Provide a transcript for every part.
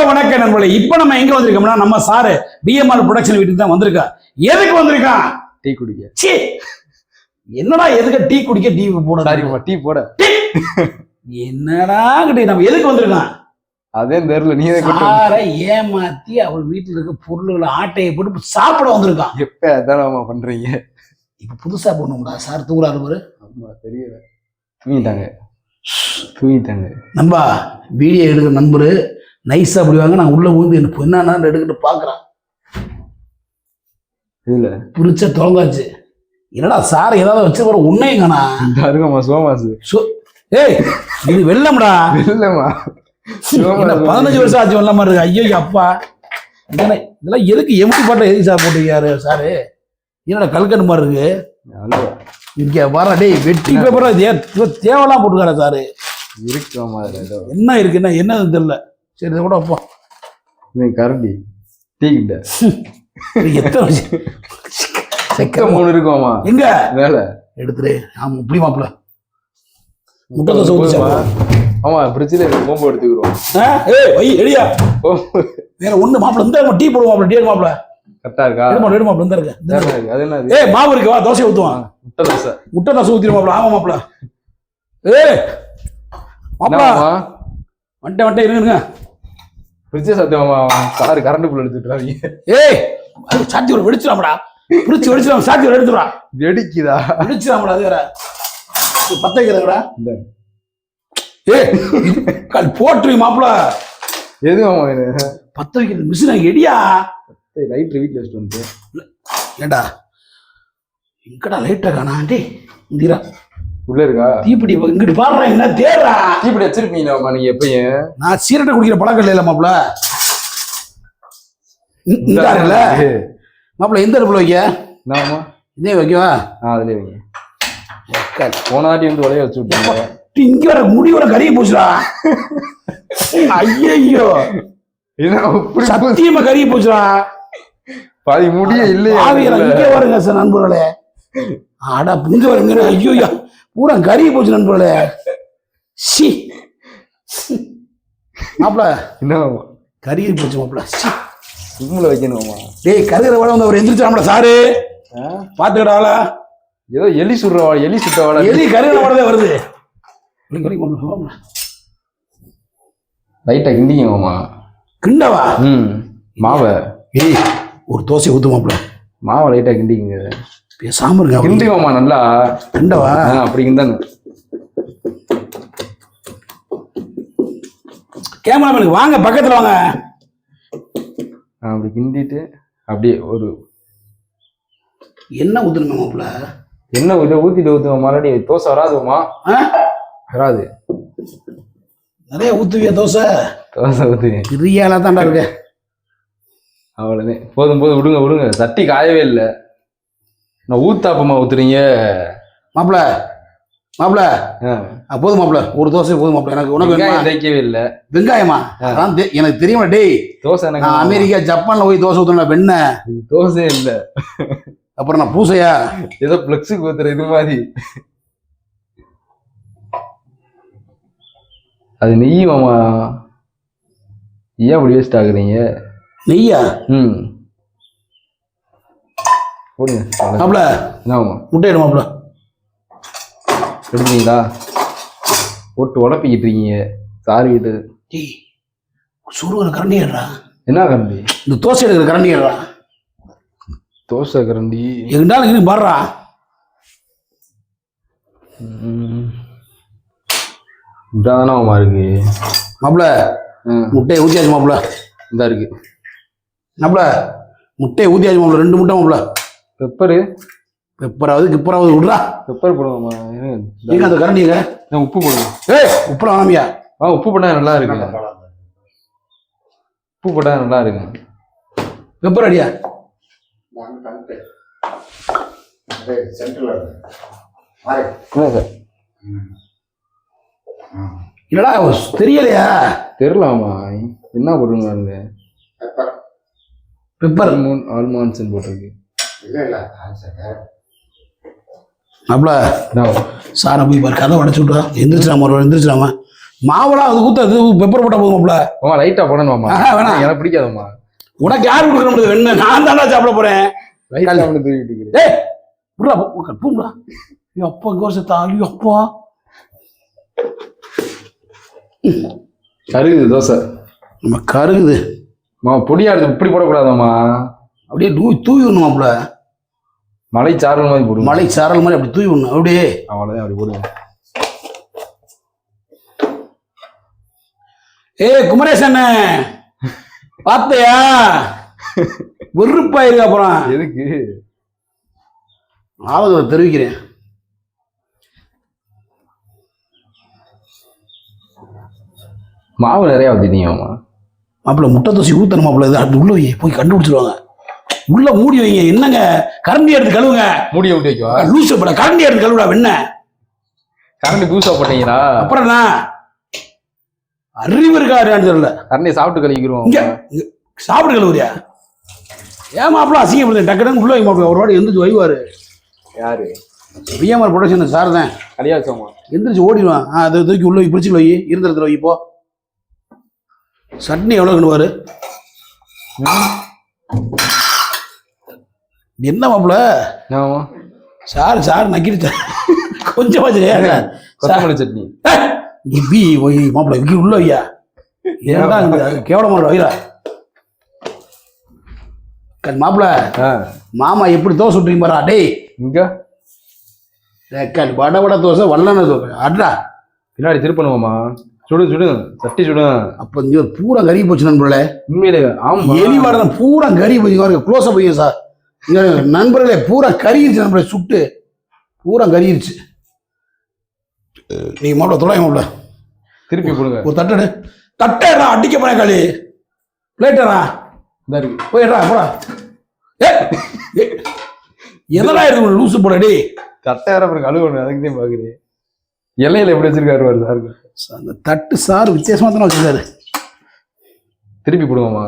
வணக்கம் நண்பர்களே. இப்ப நம்ம எங்க வந்திருக்கோம்னா நம்ம சாரு பிஎம்ஆர் ப்ரொடக்ஷன் வீட்டுக்கு தான் வந்திருக்கா. எதுக்கு வந்திருக்கான்? டீ குடிக்க. சீ, என்னடா எதுக்கு டீ குடிக்க? டீ போட. சாரிமா, டீ போட. என்னடா கிட்ட நம்ம எதுக்கு வந்திருக்கான்? அதே தெரியல. நீ சாரை ஏமாத்தி அவள் வீட்டுல இருக்க பொருள்களை ஆட்டையை போட்டு சாப்பிட வந்திருக்கான். எப்ப அதானமா பண்றீங்க? இப்ப புதுசா பண்ணுங்களா? சார் தூங்குறாரு பாரு. ஆமா, தெரியல. தூங்கிட்டாங்க நண்பா. வீடியோ எடுக்கிற நண்பரு நைஸா அப்படிவாங்க. நான் உள்ள வந்து என்ன எடுக்கிட்டு பாக்குறேன். இல்ல புரிச்ச தொலைஞ்சாச்சு. என்னடா சார் ஏதாவது வச்சு வர உன்னையும் காணா. அருகமா சோமாசு. ஏய், இது வெள்ளம்டா. வெள்ளமா 15 வருஷம் ஆச்சு வெள்ளமா இருக்கு. ஐயோ அப்பா, இதெல்லாம் எதுக்கு எம்டி பாட்டை எதுக்கு சார் போட்டுக்காரு சாரு? என்னடா கல்கண்டு மாதிரி இருக்கு. இங்க வர டேய் வெட்டி பேப்பரா தேவலாம் போட்டுக்கார சாரு. என்ன இருக்கு? என்னது தெரியல. சரி, இதை கூட வைப்போம். கரண்டி டீ கிட்ட எத்தனை செக்க 3 இருக்குமா? எங்க வேலை எடுத்துரு. ஆமா, இப்படி மாப்பிள்ள முட்டை தோசை ஊத்துச்சா? ஆமா, ஃப்ரிட்ஜ்ல கோம்பு எடுத்துக்கிறோம். ஏய் வை எடியா. வேற ஒண்ணு மாப்பிள்ள இந்த டீ போடுவோம் மாப்பிள்ள. டீ மாப்பிள்ள கரெக்டா இருக்கா? எடு மாப்பிள்ள இந்த இருக்கு. அது என்ன? ஏய் மாவு இருக்கு, வா தோசை ஊத்துவான். முட்டை தோசை ஊத்திரு மாப்பிள்ள. ஆமா மாப்பிள்ள. ஏய் மாப்பிள்ள வந்துட்டேன் இருங்க. ஃப்ரிட்ஜ் சத்தியமா சார் கரண்ட் பில் எடுத்துட்டாங்க. ஏய் சாத்தி ஒரு வெடிச்சிடாமடா. புடிச்சு வெடிச்சிடாம சாத்தி ஒரு எடுத்துடா. வெடிக்குதா? வெடிச்சிடாமடா. அது வேற பத்த வைக்கிறதுடா. ஏய் கால் போட்டுரு மாப்பிள்ள. எது மாமா இது? பத்த வைக்கிறது மிஷின் எடியா. லைட் வீட்ல வச்சுட்டு வந்து. ஏண்டா எங்கடா லைட்டா காணா? டேய் இந்திரா உள்ள இருக்கா? தீப்பிடி இங்கிட்டு பாடுறா. என்ன தேடுறா? தீப்பிடி வச்சிருப்பீங்க நீங்க எப்பயும்? நான் சீரட்டை குடிக்கிற பழக்கம் இல்ல மாப்பிள்ள. இந்த இல்ல மாப்பிள்ள. எந்த அடுப்புல வைக்க? நாமா இதே வைக்கவா? அதுலயே வைங்க. போனாட்டி வந்து உடைய வச்சு விட்டாங்க. இங்க வர முடி வர கறிய போச்சுடா. ஐயோ சத்தியமா கறிய போச்சுடா. பாதி முடிய இல்லையா? இங்கே வருங்க சார் நண்பர்களே. ஆடா புங்க வருங்க. ஐயோ பூரா கறிய போச்சு நண்பர்களே. சி மாப்பிள்ள என்ன கறிய போச்சு மாப்பிள்ள. சிம்ல வைக்கணுமா? டேய் கருகிற வள வந்து அவர் எந்திரிச்சாம்ல சாரு. பாத்துக்கடாளா. ஏதோ எலி சுடுற எலி சுட்ட வாழ. எலி கருகிற வளதே வருது. லைட்டா கிண்டிங்க மாமா. கிண்டவா? மாவை ஏய் ஒரு தோசை ஊத்து மாப்பிள்ள. மாவை லைட்டா கிண்டிங்க. பேசாம இருங்க. கிண்டி மாமா நல்லா. கிண்டவா? அப்படி கிண்டாங்க. கேமராமேனுக்கு வாங்க பக்கத்துல வாங்க. அப்படி கிண்டிட்டு அப்படியே ஒரு என்ன ஊத்துணுங்க மாப்பிள்ள? என்ன இதை ஊத்திட்டு ஊத்துவோம். மறுபடியும் தோசை வராதுமா? வராது. நிறைய ஊத்துவியா தோசை? தோசை ஊத்துங்க. பிரியாலா தாண்டா இருக்க. அவ்வளவுதான். போதும் விடுங்க. தட்டி காயவே இல்லை. நான் ஊத்தாப்பமா ஊத்துறீங்க மாப்பிள்ள. போதும் மாப்பிள்ள. ஒரு தோசை போதும் மாப்பிள்ள. எனக்கு உனக்கு தைக்கவே இல்லை. வெங்காயமா? எனக்கு தெரியுமா டேய். தோசை எனக்கு அமெரிக்கா ஜப்பான்ல போய் தோசை ஊத்துனா வெண்ண தோசை இல்ல. அப்புறம் நான் பூசையா ஏதோ பிளக்ஸுக்கு ஊத்துற இது மாதிரி. அது நெய் மாமா. ஏன் அப்படி வேஸ்ட் ஆகுறீங்க? நெய்யா? போடுங்க மாப்பிள்ள. என்னமா முட்டை எடு மாப்பிள்ள. எடுத்தீங்களா? போட்டு உடப்பிக்கிட்டு இருக்கீங்க சாரி கிட்ட. சுருகிற கரண்டி ஏடுறா. என்ன கரண்டி? இந்த தோசை எடுக்கிற கரண்டி ஏடுறா. தோசை கரண்டி எங்கிட்டாலும் இருக்கு பாடுறா. இதான மாமா இருக்கு மாப்பிள்ள. முட்டையை ஊத்தியாச்சு மாப்பிள்ள. இதா இருக்கு மாப்பிள்ள. முட்டையை ஊத்தியாச்சு மாப்பிள்ள. 2 முட்டை மாப்பிள்ள. பெப்பராவது கிப்பராவது விடுறா. பெப்பர் போடுவோமா? அந்த கரண்டிங்க. உப்பு போடுங்க. உப்புலாம் வாமியா? உப்பு போட்டா நல்லா இருக்கு. உப்பு போட்டா நல்லா இருக்கு. பெப்பர் அடியா? இல்லடா தெரியலையா? தெரியலாமா? என்ன போட்டுருங்க? பெப்பர் ஆல்மான்ஸ் போட்டிருக்கு. மாப்பிள்ள சாரை போய் பாரு. கதை உடச்சு விட்டா. எந்திரிச்சிடாம மாவுலாம் அது ஊத்தாது பெப்பர் போட்டா போதுமாப்ல. மாமா லைட்டா போடணுமாமா? வேணாம் எனக்கு பிடிக்காதம்மா. உனக்கு யாரு கொடுக்க முடியாது வெண்ணெய்? நான் தானே சாப்பிட போறேன். லைட்டா வந்து தூக்கிட்டு ஏய் புடா பூம்டா. அப்பா கோசத்தா ஐயோ அப்பா. கருகுது தோசை. நம்ம கருகுது. மாமா பொடியா இருக்கு, இப்படி போடக்கூடாதாம்மா. அப்படியே தூவி விடணுமாப்ல. மலை சாரல் மாதிரி போடுங்க. மலை சாரல் மாதிரி அப்படி தூவி விடணும். அப்படியே அவ்வளவுதான், அப்படி போடுங்க. குமரேசன் பாத்தையா? வெறுப்பாயிருக்கு. அப்புறம் எதுக்கு ஆவது தெரிவிக்கிறேன். மாவு நிறைய ஊத்திட்டீங்கம்மா. மாப்பிள்ள முட்டை தோசை ஊத்தணும் மாப்பிள்ள. இது அது உள்ள வை, போய் கண்டுபிடிச்சிருவாங்க. உள்ள மூடி வைங்க. என்னங்க கரண்டி எடுத்து கழுவுங்க. மூடியை விட்டு வைக்கவா? லூசு பட கரண்டி எடுத்து கழுவுடா. வெண்ண கரண்டி பூசா போட்டீங்களா? அப்புறம் என்ன அறிவு இருக்காருன்னு தெரியல. கரண்டியை சாப்பிட்டு கழுவிக்கிறோம். இங்க சாப்பிட்டு கழுவுறியா? ஏன் மாப்பிள்ள அசிங்கப்படுது? டக்கு டக்கு உள்ள வை மாப்பிள்ள. ஒரு வாட்டி எந்திரிச்சு வைவாரு. யாரு? பிஎம்ஆர் ப்ரொடக்ஷன் சார் தான். கலியா வச்சோமா? எந்திரிச்சு ஓடிடுவான். அதை தூக்கி உள்ள பிடிச்சி வை. இருந்தத்துல வை. இப்போ சட்னி எவ்வளோ கண்டுவாரு? என்ன மாப்பிள்ள சார் நக்கிடுச்சா கொஞ்சமா கொத்தமல்லி சட்னி மாப்பிள்ள விக்கி உள்ள வையா. ஏன்டா கேவலமா வைரா மாப்பிள்ள. மாமா எப்படி தோசை விட்டுறீங்க பாரா. டேய் இங்க வட வட தோசை வல்லன தோசை அட்ரா. பின்னாடி திருப்பணுமாமா? சுடு சுடு சட்டி சுடு. அப்ப இங்க பூரா கறி போச்சு நண்பர்களே. உண்மையிலே ஆமா, எலி வாடன பூரா கறி போச்சு. க்ளோஸ் அப் வைங்க சார். நண்பர்களே பூரா கறிடுச்சு நண்பர்களே. சுட்டு பூரா கறிடுச்சு. நீங்க மாப்பிள்ள தொலை மாப்பிள்ள திருப்பி போடுங்க. ஒரு தட்டடு தட்டா அடிக்க போறேன் காலி பிளேட்டரா போயிடுறா போடா. எதனா இருக்கு லூசு போட. டே தட்டாயிரம் அப்புறம் கழுவணும். அதுக்கு தான் பாக்குறேன். இலையில எப்படி வச்சிருக்காரு சாருக்கு? அந்த தட்டு சார் வித்தியாசமா தானே வச்சிருக்காரு. திருப்பி போடுவோமா?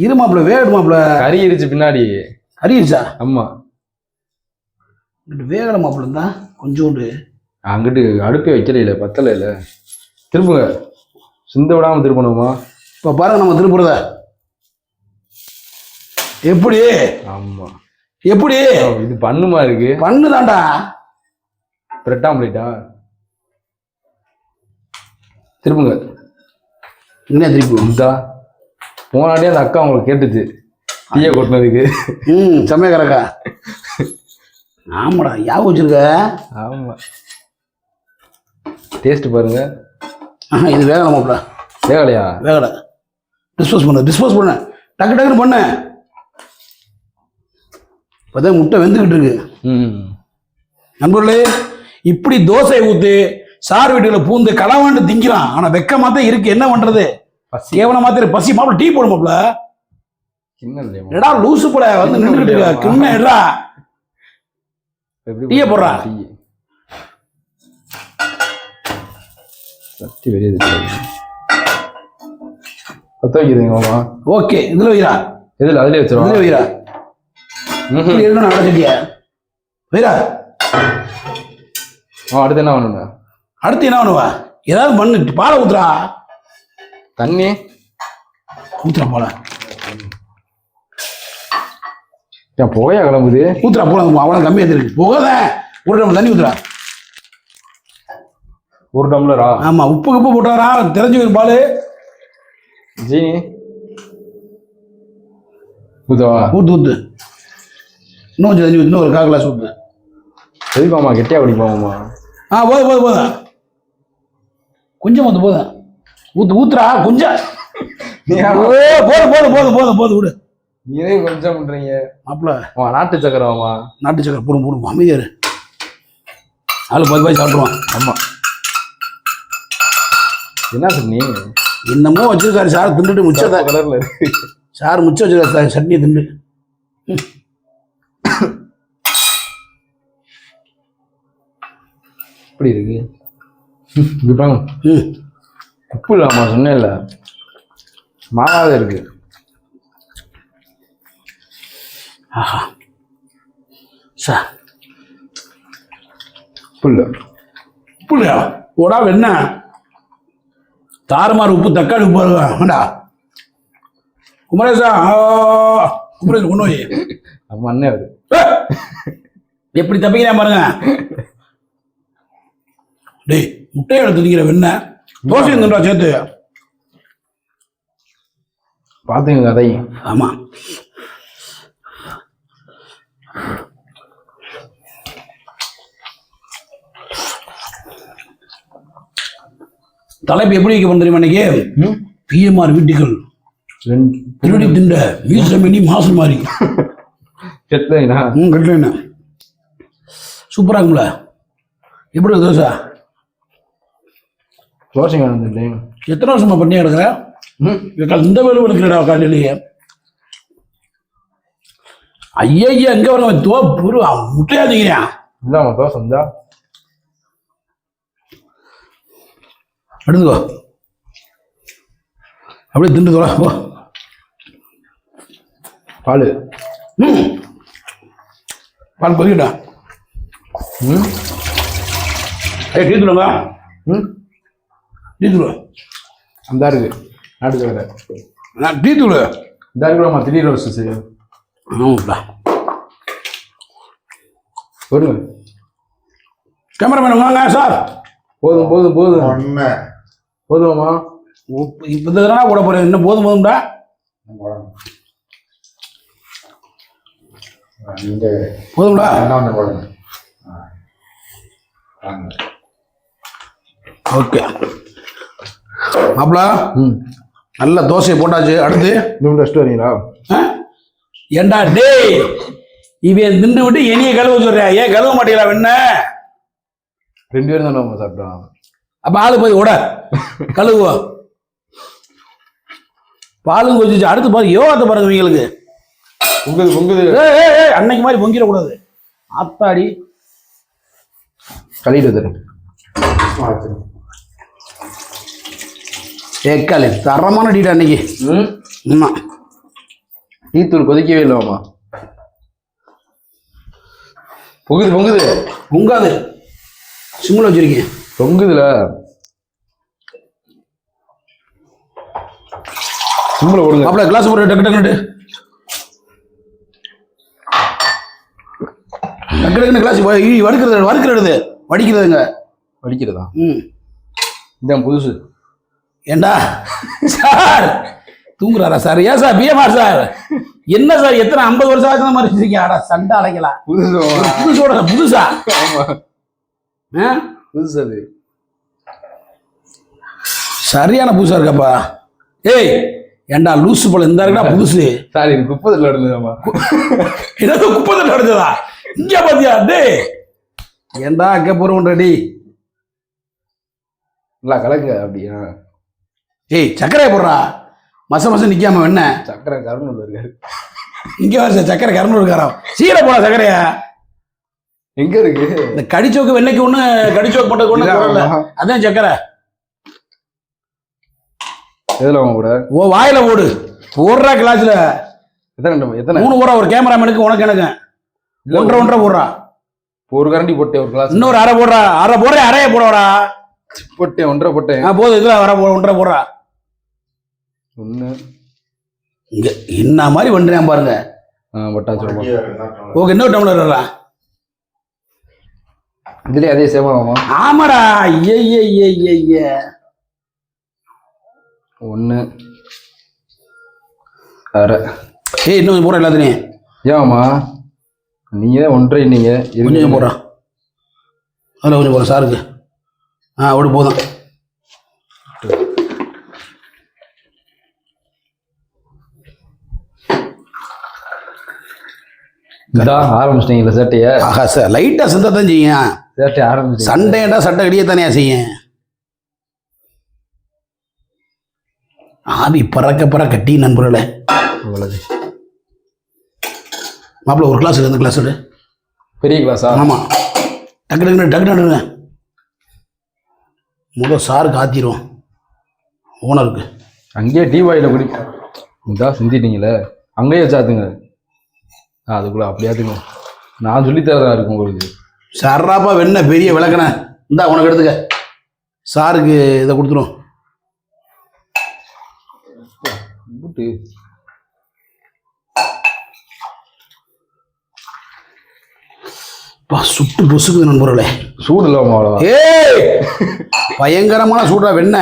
இரு மாப்பிள்ள வேகடு மாப்பிள்ள. கறி இருச்சு பின்னாடி. கறிடுச்சா? ஆமா வேகட மாப்பிள்ள இருந்தா கொஞ்சோண்டு அங்கிட்டு அடுப்பே வைக்கல இல்ல, பத்தல இல்ல. திருப்புங்க. சிந்த விடாம திருப்பணுமா? இப்ப பாருங்க நம்ம திருப்புறத எப்படி. ஆமா எப்படி இது பண்ணுமா இருக்கு? பண்ணுதான்டா. பிரெட் ஆம்லேட்டா? திருப்புங்க. என்ன திருப்பி இதா போனாடியே அந்த அக்கா உங்களுக்கு கேட்டுச்சு டீயை கொட்டினதுக்கு. சமயக்காரக்கா. ஆமாடா யா வச்சிருக்க. ஆமா டேஸ்ட் பாருங்க. இது வேகலை மாப்பிள்ள. வேகலையா? வேகலை. டிஸ்போஸ் பண்ண டக்கு டக்குன்னு பண்ண. இப்போதான் முட்டை வெந்துக்கிட்டு இருக்கு. நண்பர்களே இப்படி தோசை ஊத்து சார் வீட்டுல பூந்து களவாண்டு திங்கிறான். ஆனா வெக்கமா தான் இருக்கு. என்ன பண்றது? கேவலமா தான் பசி. மாப்பிள்ள டீ போடும் மாப்பிள்ள. எடா லூசு போல வந்து நின்றுகிட்டு இருக்க. கிண்ண எடா டீயை போடுறா. சட்டி வெளியே பத்த வைக்கிறீங்க. ஓகே இதுல வைரா. எதுல? அதுலயே வச்சிருவோம். இதுல வைரா. நடச்சிட்டியா வைரா. அடுத்து என்ன பண்ணுங்க? அடுத்து என்ன பண்ணுவா? ஏதாவது பண்ணு. பாலை ஊத்துறா. தண்ணி ஊத்துறா போல. புகையா கிளம்புது. ஊத்துறா போல. அவ்வளவு கம்மியா இருக்கு. புகை ஒரு டம்ளர் தண்ணி ஊத்துறா. ஒரு டம்ளரா? ஆமா. உப்பு கப்பு போட்டாரா தெரிஞ்சு பாலு. ஜீனி ஊத்தவா? ஊத்து இன்னும் கொஞ்சம் தண்ணி ஊத்து. இன்னும் ஒரு 1/4 கிளாஸ் ஊத்து. எதுக்காமா கெட்டியா குடிப்பாமா? போதும் கொஞ்சம் போதும். ஊத்துறா கொஞ்சம். போதும் விடு. நீரே கொஞ்சம் பண்றீங்க மாப்பிள்ள. நாட்டு சக்கரமா? நாட்டு சக்கரை போடும் அமைதியாரு. ஆளு 10 ரூபாய் சாப்பிடுவான். ஆமா என்ன சட்னி என்னமோ வச்சிருக்காரு சார். தின்னுட்டு முச்சத்தை கலர்ல இருக்கு. சார் முச்சம் வச்சிருக்காரு சட்னியை தின்னு. எப்படி இருக்கு? உப்பு இல்லாமா? சொன்னேன் இல்ல மாவாவே இருக்கு. ஆஹா சார் உப்பு இல்ல. உப்பு இல்லையா? ஓடா என்ன தாறுமாறு உப்பு தக்காளி உப்பு வேண்டா குமரேசா குமரேசன் கொண்டு போய் நம்ம அண்ணே அவரு எப்படி தப்பிக்கிறேன் பாருங்க. டேய் முட்டையை எடுத்து திங்கிற வெண்ணெய் தோசை இருந்துடா சேர்த்து. பாத்துங்க கதையும். ஆமா தலைப்பு எப்படி வைக்க போன தெரியுமா இன்னைக்கு? பிஎம்ஆர் வீட்டுகள் திருடி திண்ட மீசமணி மாசம் மாதிரி கெட்டா கட்டல சூப்பரா இருக்கும்ல. எப்படி இருக்கு தோசை? தோசை வேணும். எத்தனை வருஷமா பண்ணி கிடக்குற? இந்த வேலை எடுக்கிறடா காலையிலேயே. ஐயா எங்க வர முட்டையாதீங்க. இந்தாமா தோசை இருந்தா எடுத்துக்கோ அப்படியே திண்டு தோல. பால் பால் பொறிக்கிட்டா டீத்துடுங்க. டீத்துடு அந்த இருக்கு நாட்டுக்கு வேற டீத்துடு இந்த இருக்குமா திடீர் ரோஸ் சரி. ஆமாப்பா வருங்க கேமராமேன் வாங்க சார். போதும் போதும் போதும் போதுமாம்மா. இப்போ தானே கூட போகிறேன். இன்னும் போதும் போதும்டா. போதும்டா. ஓகே மாப்பிள நல்ல தோசையை போட்டாச்சு. அடுத்து இன்னும் டஸ்ட் வரீங்களா? ஏண்டா டேய் இவன் திண்டு விட்டு என்னைய கழுவ சொல்றியா? ஏன் கழுவ மாட்டீங்களா? என்ன 2 பேரும் தானே சாப்பிட்டோம். அப்ப ஆளு போய் விட கழுவுவோம். பாலும் கொஞ்சிச்சு. அடுத்து பாருங்க யோகத்தை பாருங்க இவங்களுக்கு. பொங்குது பொங்குது. அன்னைக்கு மாதிரி பொங்கிடக்கூடாது. ஆத்தாடி கழிட்டு தரேன். ஏக்காலே தரமான டீட்டா அன்னைக்கு. ஆமா டீத்தூள் கொதிக்கவே இல்லைம்மா. பொங்குது பொங்குது. பொங்காது சிம்மில் வச்சிருக்கேன். பொங்குதுல சிம்மில் போடுங்க. அப்பல கிளாஸ் போட்டு டக்கு டக்குன்னு டக்கு டக்குன்னு கிளாஸ் வறுக்கிறது வறுக்கிறது வடிக்கிறதுங்க. வடிக்கிறதா? இதான் புதுசு. ஏண்டா சார் தூங்குறாரா சார்? ஏன் சார் பிஎம்ஆர் சார் என்ன சார் எத்தனை 50 வருஷம் ஆச்சு மாதிரி வச்சிருக்கீங்க? ஆடா சண்டை அழைக்கலாம். புதுசோட புதுசா? புதுசு அது சரியான புதுசா இருக்கப்பா. ஏய் ஏண்டா லூசு போல இந்த இருக்கா புதுசு. சாரி குப்பத்தில் நடந்ததாம்மா. என்னது குப்பத்தில் நடந்ததா? இங்க பாத்தியா? டே ஏண்டா அக்க போறோம் ரெடி நல்லா கலங்க அப்படியா? ஏய் சக்கரையை போடுறா. மச நிக்காம என்ன சக்கரை கருணூர் இருக்காரு. இங்க வர சக்கரை கருணூர் இருக்காராம். சீரை போடா சக்கரையா. எங்க இருக்கு? இந்த கடிச்சோக்கு வெண்ணைக்கு ஒண்ணு கடிச்சோக்கு போட்டதுக்கு ஒண்ணு அதான் சக்கரை. எதுல கூட ஓ வாயில போடு. போடுறா கிளாஸ்ல எத்தனை 3 போடுறா. ஒரு கேமராமேனுக்கு உனக்கு எனக்கு 1.5 போடுறா. ஒரு கரண்டி போட்டேன். ஒரு கிளாஸ் இன்னொரு அரை போடுறா. அரை போடுற அரைய போடுறா. போட்டேன் 1.5 போட்டேன். போதும் இதுல வர 1.5 போடுறா. ஒண்ணு இங்க என்ன மாதிரி பண்றேன் பாருங்க. ஓகே இன்னொரு டம்ளர் வரா. இதுலயே அதே சேமாமா? ஆமாடா. ஐய ஒண்ணு அரை. ஏய் இன்னும் போடுற எல்லாத்துலயும். ஏமா நீங்க 1.5 நீங்க கொஞ்சம் போடுறா. அதில் கொஞ்சம் போடுற சாருக்கு. அப்படி போதும். ஆரம்பிச்சிட்டீங்களா சேட்டைய? ஆஹா சார் லைட்டா சிந்தா தான் செய்யும். சேட்டை ஆரம்பிச்சு சண்டைடா சட்டை கடியத்தானே செய்யும். ஆவி பறக்க பறக்க டீ நண்பர்களே. மாப்பிள்ள ஒரு கிளாஸ் இந்த கிளாஸ் விடு. பெரிய கிளாஸா? ஆமா டக்கு டக்குன்னு டக்கு டக்குன்னு முதல் சாருக்கு ஆத்திரும் ஓனருக்கு. அங்கேயே டீ வாயில குடிப்போம். இதா சிந்திட்டீங்களே அங்கேயே சாத்துங்க. அதுக்குள்ள அப்படியாத்துங்க. நான் சொல்லித்தரதா இருக்கும் உங்களுக்கு. சர்றாப்பா வெண்ணெய் பெரிய விளக்கண இந்தா உனக்கு எடுத்துக்க. சாருக்கு இதை கொடுத்துரும். கூட்டு சுட்டு பொசுக்குது நண்பர்களே. சூடு இல்லாம அவ்வளோதான். ஏய் பயங்கரமான சூடா வெண்ண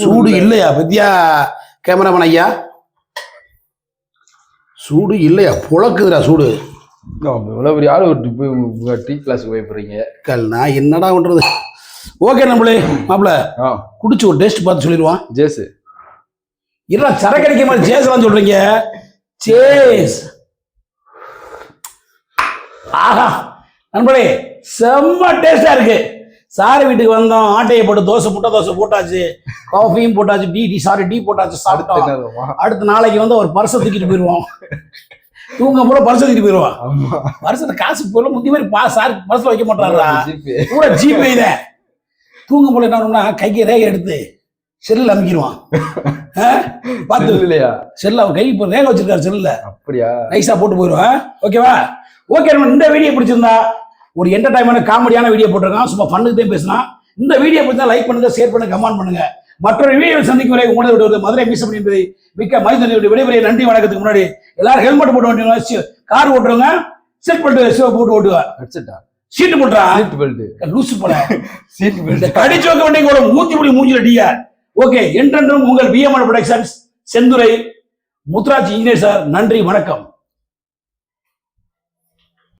சூடு இல்லையா பத்தியா கேமராமேன் ஐயா? சூடு இல்லையா? புழக்குதுடா சூடு. இவ்வளோ பெரிய ஆள் விட்டு போய் டீ கிளாஸுக்கு போய் போறீங்க. நான் என்னடா பண்றது? ஓகே நம்மளே மாப்பிள்ள குடிச்சு ஒரு டேஸ்ட் பார்த்து சொல்லிடுவான். ஜேஸ் இல்ல சரக்கு அடிக்க மாதிரி ஜேஸ்லாம் சொல்றீங்க. சேஸ். ஆஹா நண்பர்களே செம்ம டேஸ்டா இருக்கு. சார் வீட்டுக்கு வந்தோம், ஆட்டையை போட்டு தோசை முட்டை தோசை போட்டாச்சு, காஃபியும் போட்டாச்சு, டீ போட்டாச்சு, சாப்பிட்டோம். அடுத்த நாளைக்கு வந்து ஒரு பர்சை தூக்கிட்டு போயிடுவோம். தூங்க போல பர்சை தூக்கிட்டு போயிடுவான். பர்சை காசு போல முந்தி மாதிரி சார் பர்சை வைக்க மாட்டாங்களா? கூட ஜிபே தான். தூங்க போல என்ன பண்ணா கைக்கு ரேகை எடுத்து செல்லில் அமைக்கிடுவான். பார்த்து இல்லையா? செல்ல அவன் கைக்கு ரேகை வச்சிருக்காரு செல்லில். அப்படியா? நைஸா போட்டு போயிடுவான். ஓகேவா? ஓகே நம்ம இந்த வீடியோ பிடிச்சிருந்தா ஒரு என்டர்டைன்மெண்ட் காமெடியான வீடியோ போட்டிருக்கான். சும்மா பண்ணுறதே பேசலாம். இந்த வீடியோ பிடிச்சா லைக் பண்ணுங்க, ஷேர் பண்ணுங்க, கமெண்ட் பண்ணுங்க. மற்றொரு வீடியோ சந்திக்கும் வரை உங்களை விடுவது மதுரை மீசம் என்பதை மிக்க மைதனுடைய விடைபெரிய நன்றி வணக்கத்துக்கு முன்னாடி எல்லாரும் ஹெல்மெட் போட்டு ஓட்டுவாங்க, கார் ஓட்டுறவங்க சீட் பெல்ட் போட்டு ஓட்டுவாங்க. சீட்டு போட்டுறா லூசு போல சீட் பெல்ட் கடிச்சு வைக்க வேண்டிய கூட மூஞ்சில டிஆர். ஓகே என்றென்றும் உங்கள் PMR productions Senthurai Muthuraj engineer sir. நன்றி வணக்கம்.